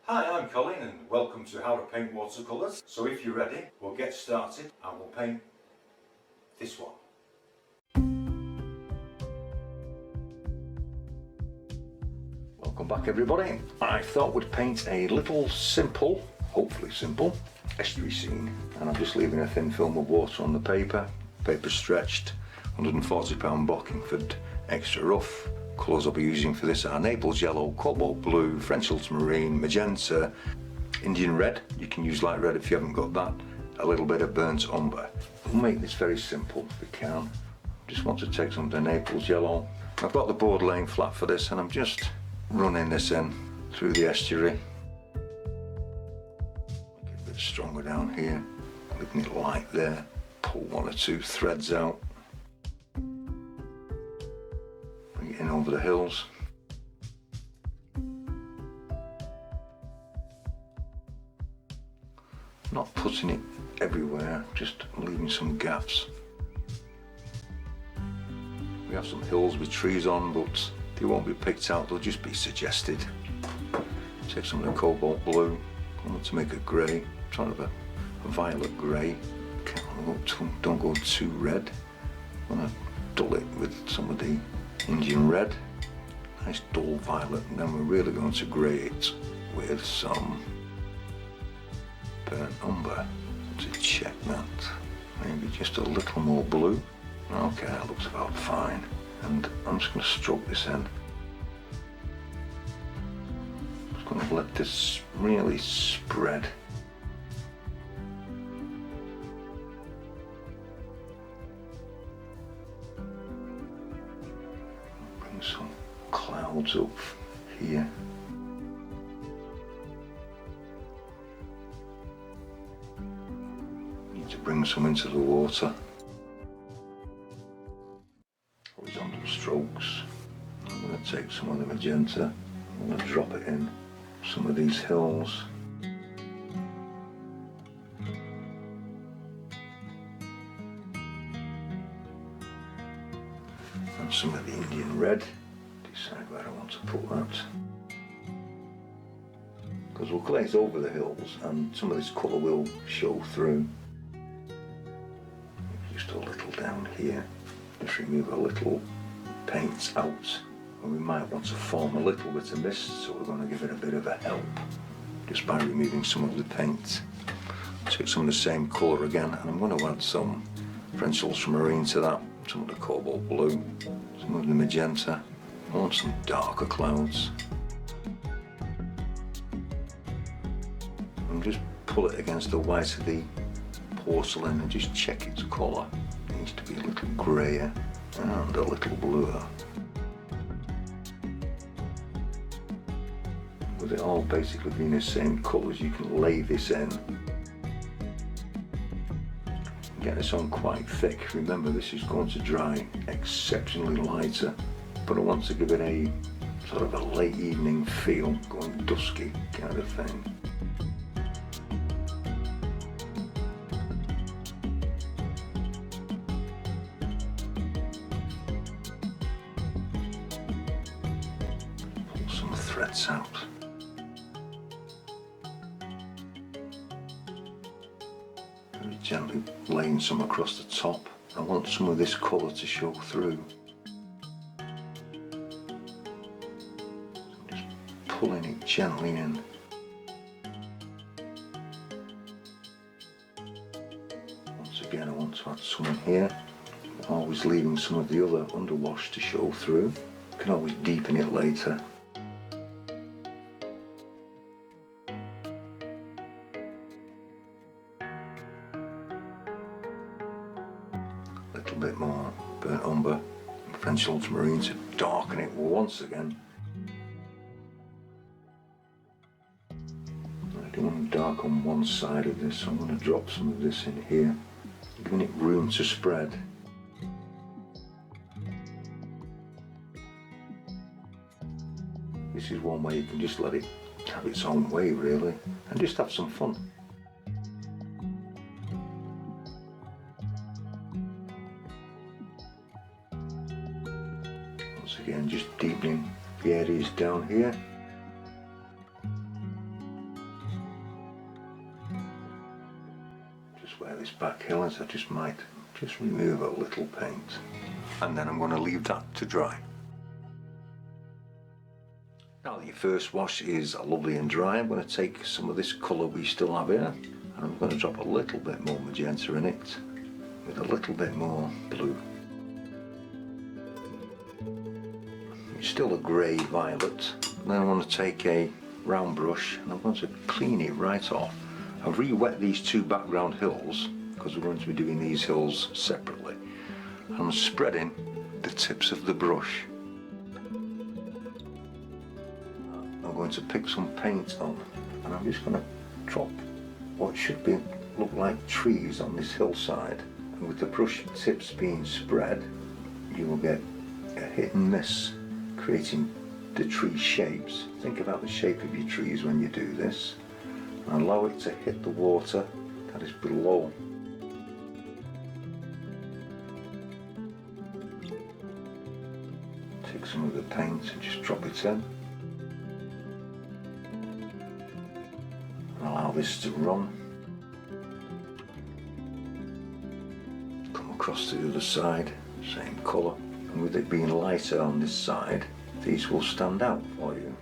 Hi, I'm Colin and welcome to How to Paint Watercolors. So if you're ready, we'll get started and we'll paint this one. Welcome back everybody. I thought we'd paint a little simple, hopefully simple, estuary scene. And I'm just leaving a thin film of water on the paper. Paper stretched, £140 Bockingford extra rough. Colours I'll be using for this are Naples yellow, cobalt blue, French ultramarine, magenta, Indian red. You can use light red if you haven't got that. A little bit of burnt umber. We'll make this very simple if we can. Just want to take some of the Naples yellow. I've got the board laying flat for this and I'm just running this in through the estuary. Make it a bit stronger down here. Leaving it light there. Pull one or two threads out. In over the hills. Not putting it everywhere, just leaving some gaps. We have some hills with trees on, but they won't be picked out, they'll just be suggested. Take some of the cobalt blue, I want to make a grey, trying to have a violet grey. Don't go too red. I want to dull it with some of the Indian red, nice dull violet, and then we're really going to grey it with some burnt umber to check that. Maybe just a little more blue. Okay, that looks about fine. And I'm just going to stroke this in. Just going to let this really spread. Some clouds up here. Need to bring some into the water. Horizontal strokes. I'm going to take some of the magenta. I'm going to drop it in some of these hills. And some of the Indian red. Decide where I want to put that. Because we'll glaze over the hills and some of this colour will show through. Just a little down here. Just remove a little paint out. And we might want to form a little bit of mist, so we're going to give it a bit of a help. Just by removing some of the paint. Take some of the same colour again and I'm going to add some French ultramarine to that. Some of the cobalt blue, some of the magenta. I want some darker clouds. And just pull it against the white of the porcelain and just check its colour. It needs to be a little greyer and a little bluer. With it all basically being the same colours, you can lay this in. Get this on quite thick. Remember, this is going to dry exceptionally lighter, but I want to give it a sort of a late evening feel, going dusky kind of thing. Pull some threads out. Gently laying some across the top. I want some of this colour to show through. Just pulling it gently in. Once again I want to add some in here. Always leaving some of the other underwash to show through. You can always deepen it later. A little bit more burnt umber and French ultramarine to darken it once again. I don't want to darken one side of this, so I'm going to drop some of this in here, giving it room to spread. This is one way you can just let it have its own way really, and just have some fun. Once again, just deepening the areas down here. where this back hill is. I just might just remove a little paint, and then I'm going to leave that to dry. Now that your first wash is lovely and dry, I'm going to take some of this colour we still have here, and I'm going to drop a little bit more magenta in it with a little bit more blue. It's still a grey violet. Then I want to take a round brush and I'm going to clean it right off. I've re-wet these two background hills because we're going to be doing these hills separately. I'm spreading the tips of the brush. I'm going to pick some paint on and I'm just going to drop what should look like trees on this hillside. And with the brush tips being spread, you will get a hit and miss, creating the tree shapes. Think about the shape of your trees when you do this, and allow it to hit the water that is below. Take some of the paint and just drop it in. And allow this to run. Come across to the other side, same colour. And with it being lighter on this side, these will stand out for you.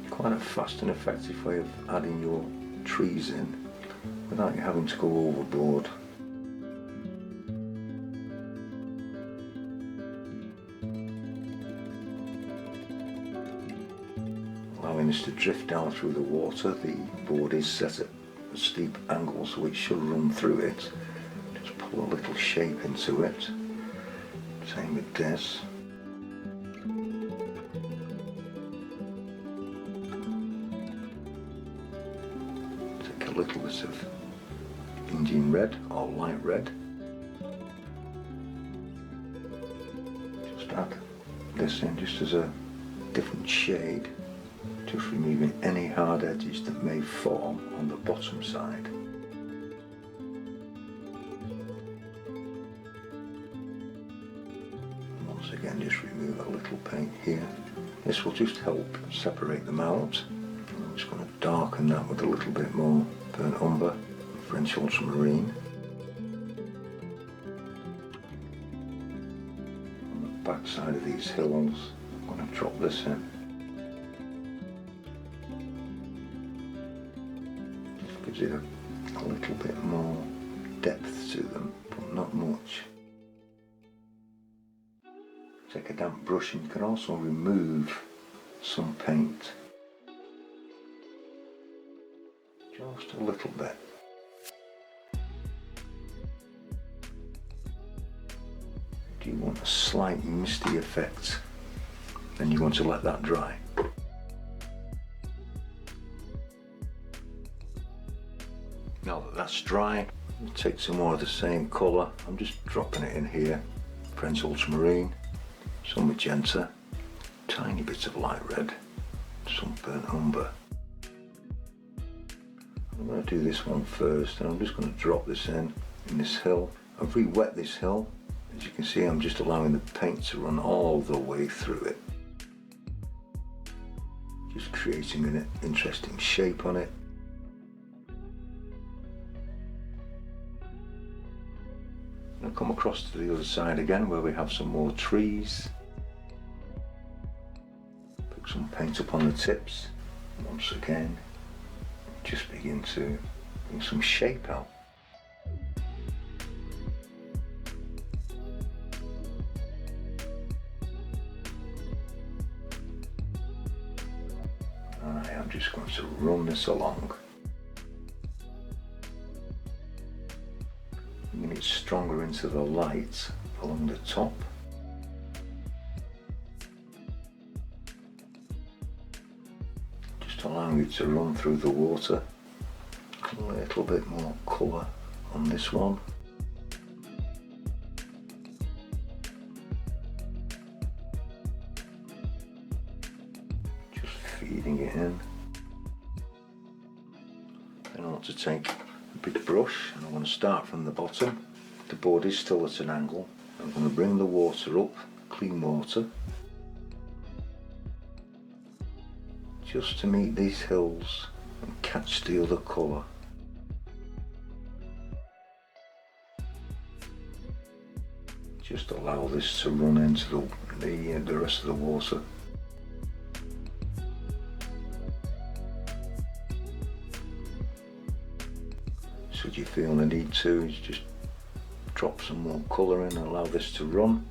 Quite a fast and effective way of adding your trees in without you having to go overboard. Allowing this to drift down through the water, the board is set at a steep angle so it should run through it. Just pull a little shape into it. Same with this. Take a little bit of Indian red or light red. Just add this in just as a different shade, just removing any hard edges that may form on the bottom side. Once again, just remove a little paint here. This will just help separate them out. I'm just going to darken that with a little bit more burnt umber, French ultramarine. On the back side of these hills, I'm going to drop this in. Just gives it a little bit more depth to them, but not much. Take a damp brush and you can also remove some paint. Just a little bit. Do you want a slight misty effect? Then you want to let that dry. Now that that's dry, I'll take some more of the same colour. I'm just dropping it in here. French ultramarine, some magenta, tiny bits of light red, some burnt umber. I'm going to do this one first, and I'm just going to drop this in this hill. I've re-wet this hill. As you can see, I'm just allowing the paint to run all the way through it. Just creating an interesting shape on it. I'll come across to the other side again where we have some more trees. Pick some paint up on the tips. Once again, just begin to bring some shape out. I am just going to run this along. Bringing it stronger into the light along the top. Just allowing it to run through the water. A little bit more colour on this one. Just feeding it in. Then I want to take a big brush and I want to start from the bottom. The board is still at an angle. I'm going to bring the water up, clean water, just to meet these hills and catch the other colour. just allow this to run into the rest of the water. Should you feel the need to, just drop some more colour in and allow this to run.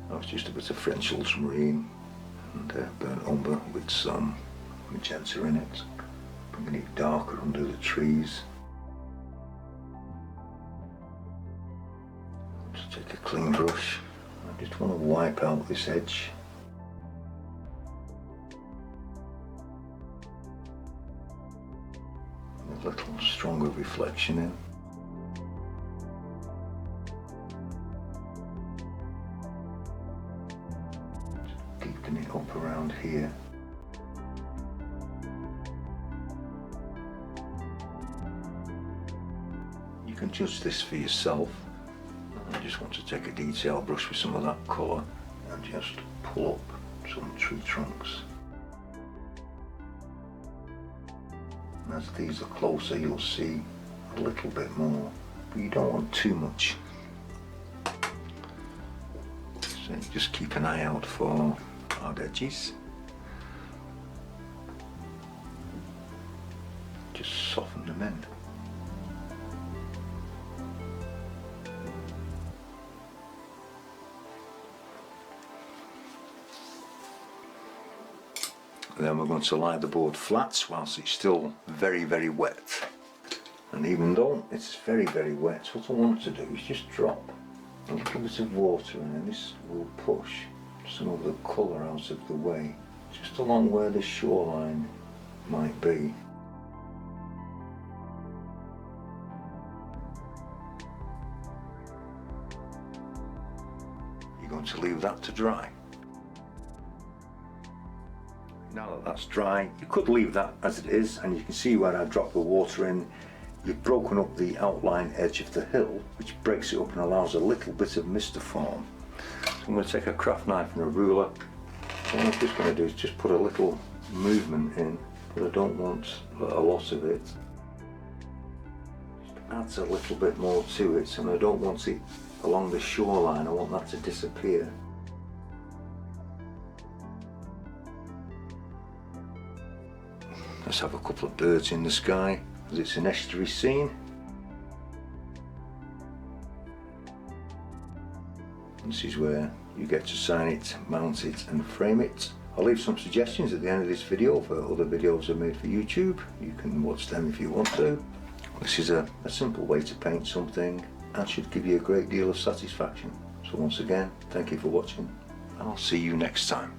That was just a bit of French ultramarine and burnt umber with some magenta in it, bringing it darker under the trees. Just take a clean brush. I just want to wipe out this edge. A little stronger reflection in. Keeping it up around here. You can judge this for yourself. I just want to take a detail brush with some of that colour and just pull up some tree trunks. And as these are closer, you'll see a little bit more, but you don't want too much. So just keep an eye out for hard edges. Just soften them in. Then we're going to lie the board flat whilst it's still very, very wet. And even though it's very, very wet, what I want to do is just drop a little bit of water in, and this will push some of the colour out of the way, just along where the shoreline might be. You're going to leave that to dry. Now that that's dry, you could leave that as it is, and you can see where I dropped the water in. You've broken up the outline edge of the hill, which breaks it up and allows a little bit of mist to form. So I'm going to take a craft knife and a ruler. So what I'm just going to do is just put a little movement in, but I don't want a lot of it. Just adds a little bit more to it, and I don't want it along the shoreline, I want that to disappear. Let's have a couple of birds in the sky, as it's an estuary scene. This is where you get to sign it, mount it and frame it. I'll leave some suggestions at the end of this video for other videos I've made for YouTube. You can watch them if you want to. This is a simple way to paint something and should give you a great deal of satisfaction. So once again, thank you for watching, and I'll see you next time.